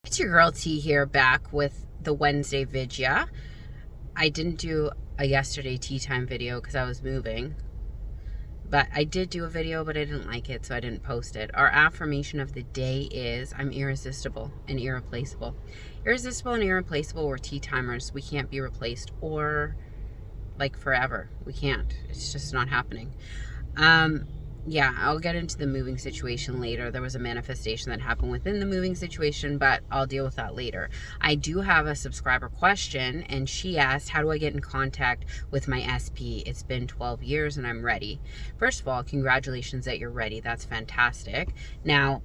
It's your girl T here, back with the Wednesday vidya. I didn't do a yesterday tea time video because I was moving. But I did do a video, but I didn't like it, so I didn't post it. Our affirmation of the day is, I'm irresistible and irreplaceable. Irresistible and irreplaceable, we're tea timers. We can't be replaced or like forever. We can't. It's just not happening. Yeah, I'll get into the moving situation later. There was a manifestation that happened within the moving situation, but I'll deal with that later. I do have a subscriber question, and she asked, how do I get in contact with my SP? It's been 12 years and I'm ready. First of all, congratulations that you're ready. That's fantastic. Now,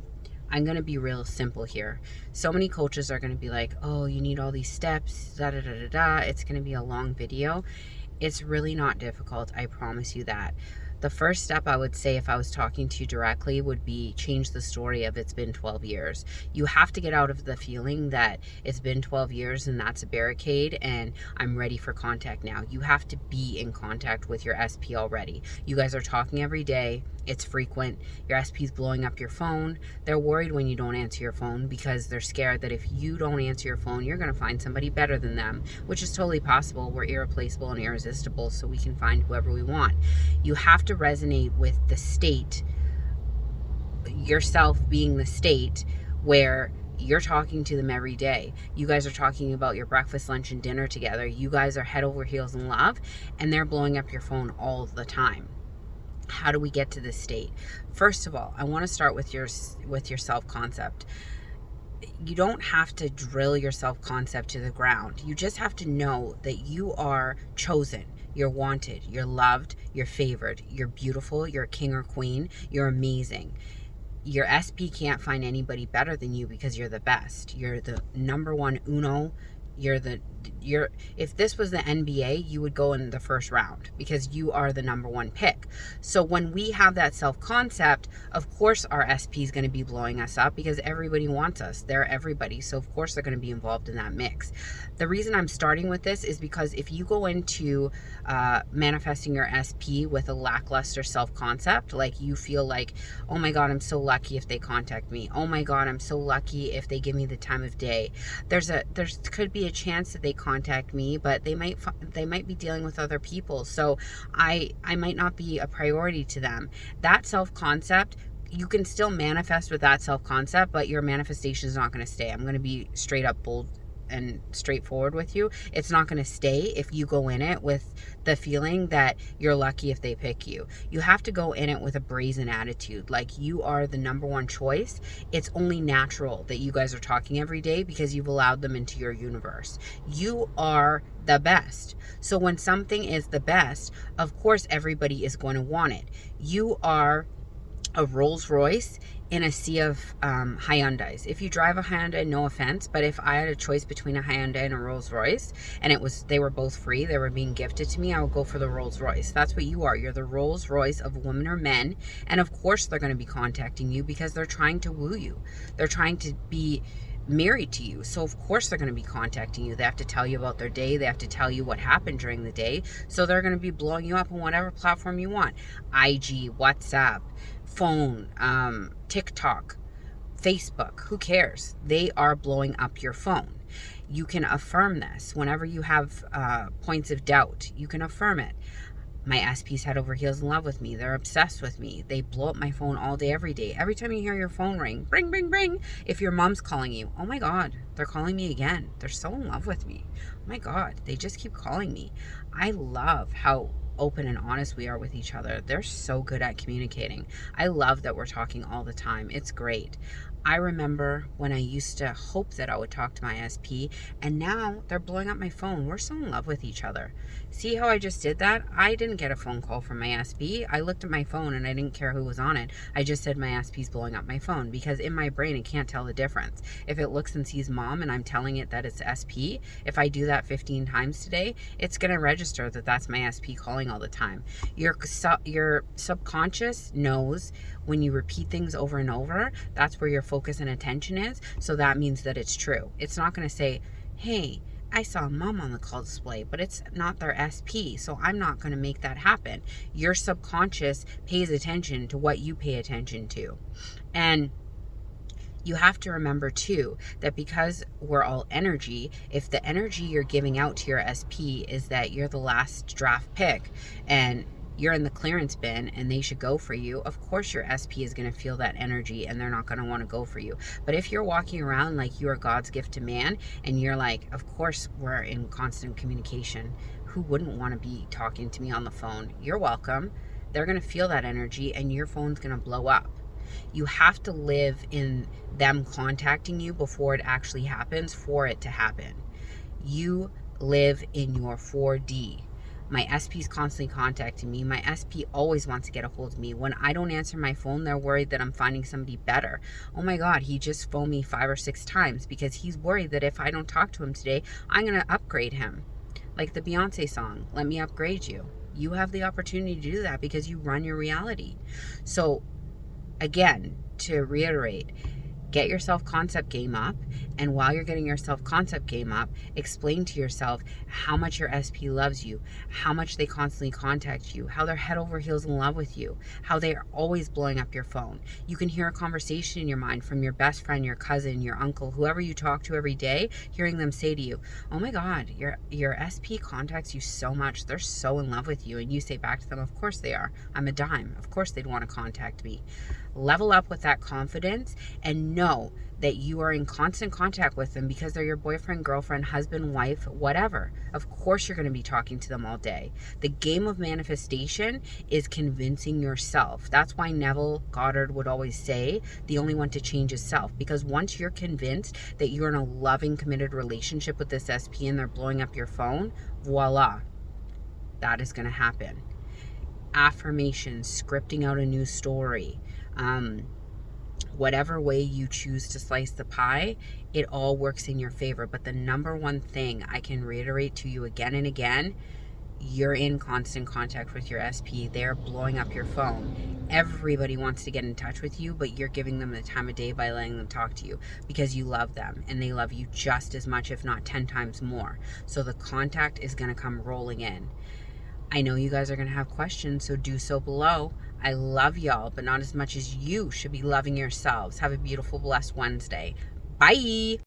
I'm going to be real simple here. So many coaches are going to be like, oh, you need all these steps, da da da da da. It's going to be a long video. It's really not difficult. I promise you that. The first step I would say if I was talking to you directly would be change the story of it's been 12 years. You have to get out of the feeling that it's been 12 years and that's a barricade and I'm ready for contact now. You have to be in contact with your SP already. You guys are talking every day. It's frequent. Your SP's blowing up your phone. They're worried when you don't answer your phone because they're scared that if you don't answer your phone, you're going to find somebody better than them, which is totally possible. We're irreplaceable and irresistible, so we can find whoever we want. You have to resonate with the state, yourself being the state where you're talking to them every day. You guys are talking about your breakfast, lunch, and dinner together. You guys are head over heels in love, and they're blowing up your phone all the time. How do we get to this state? First of all, I want to start with your self-concept. You don't have to drill your self-concept to the ground. You just have to know that you are chosen. You're wanted. You're loved. You're favored. You're beautiful. You're a king or queen. You're amazing. Your SP can't find anybody better than you because you're the best. You're the number one uno. If this was the NBA, you would go in the first round because you are the number one pick. So when we have that self-concept, of course our SP is going to be blowing us up because everybody wants us. They're everybody. So of course they're going to be involved in that mix. The reason I'm starting with this is because if you go into manifesting your SP with a lackluster self-concept, like you feel like, oh my God, I'm so lucky if they contact me. Oh my God, I'm so lucky if they give me the time of day. There could be a chance that they contact me, but they might be dealing with other people, so I might not be a priority to them. That self-concept, you can still manifest with that self-concept, but your manifestation is not going to stay. I'm going to be straight up bold and straightforward with you. It's not going to stay if you go in it with the feeling that you're lucky if they pick you. You have to go in it with a brazen attitude, like you are the number one choice. It's only natural that you guys are talking every day because you've allowed them into your universe. You are the best. So when something is the best, of course everybody is going to want it. You are a Rolls Royce in a sea of Hyundais. If you drive a Hyundai, no offense, but if I had a choice between a Hyundai and a Rolls Royce, and they were both free, they were being gifted to me, I would go for the Rolls Royce. That's what you are. You're the Rolls Royce of women or men, and of course they're going to be contacting you because they're trying to woo you. They're trying to be married to you, so of course they're going to be contacting you. They have to tell you about their day. They have to tell you what happened during the day, so they're going to be blowing you up on whatever platform you want. IG, WhatsApp, phone, TikTok, Facebook, who cares? They are blowing up your phone. You can affirm this whenever you have points of doubt. You can affirm it. My SP's head over heels in love with me. They're obsessed with me. They blow up my phone all day, every day. Every time you hear your phone ring, bring, bring, bring. If your mom's calling you, oh my God, they're calling me again. They're so in love with me. Oh my God, they just keep calling me. I love how open and honest we are with each other. They're so good at communicating. I love that we're talking all the time. It's great. I remember when I used to hope that I would talk to my SP, and now they're blowing up my phone. We're so in love with each other. See how I just did that? I didn't get a phone call from my SP. I looked at my phone and I didn't care who was on it. I just said my SP's blowing up my phone because in my brain it can't tell the difference. If it looks and sees mom and I'm telling it that it's SP, if I do that 15 times today, it's going to register that that's my SP calling all the time. Your subconscious knows when you repeat things over and over, that's where your focus and attention is. So that means that it's true. It's not going to say, hey, I saw mom on the call display, but it's not their SP, so I'm not going to make that happen. Your subconscious pays attention to what you pay attention to. And You have to remember too that because we're all energy, if the energy you're giving out to your SP is that you're the last draft pick and you're in the clearance bin and they should go for you, of course your SP is going to feel that energy and they're not going to want to go for you. But if you're walking around like you are God's gift to man and you're like, of course we're in constant communication, who wouldn't want to be talking to me on the phone? You're welcome. They're going to feel that energy and your phone's going to blow up. You have to live in them contacting you before it actually happens for it to happen. You live in your 4D. My SP is constantly contacting me. My SP always wants to get a hold of me. When I don't answer my phone, they're worried that I'm finding somebody better. Oh my God, he just phoned me 5 or 6 times because he's worried that if I don't talk to him today, I'm going to upgrade him. Like the Beyonce song, Let Me Upgrade You. You have the opportunity to do that because you run your reality. So again, to reiterate, get your self-concept game up, and while you're getting your self-concept game up, explain to yourself how much your SP loves you, how much they constantly contact you, how they're head over heels in love with you, how they are always blowing up your phone. You can hear a conversation in your mind from your best friend, your cousin, your uncle, whoever you talk to every day, hearing them say to you, oh my God, your SP contacts you so much, they're so in love with you. And you say back to them, of course they are. I'm a dime. Of course they'd want to contact me. Level up with that confidence and know that you are in constant contact with them because they're your boyfriend, girlfriend, husband, wife, whatever. Of course you're going to be talking to them all day. The game of manifestation is convincing yourself. That's why Neville Goddard would always say the only one to change is self, because once you're convinced that you're in a loving, committed relationship with this SP and they're blowing up your phone, voila, that is going to happen. Affirmations, scripting out a new story, whatever way you choose to slice the pie, it all works in your favor. But the number one thing I can reiterate to you again and again, you're in constant contact with your SP. They're blowing up your phone. Everybody wants to get in touch with you, but you're giving them the time of day by letting them talk to you because you love them and they love you just as much, if not 10 times more. So the contact is going to come rolling in. I know you guys are going to have questions, so do so below. I love y'all, but not as much as you should be loving yourselves. Have a beautiful, blessed Wednesday. Bye.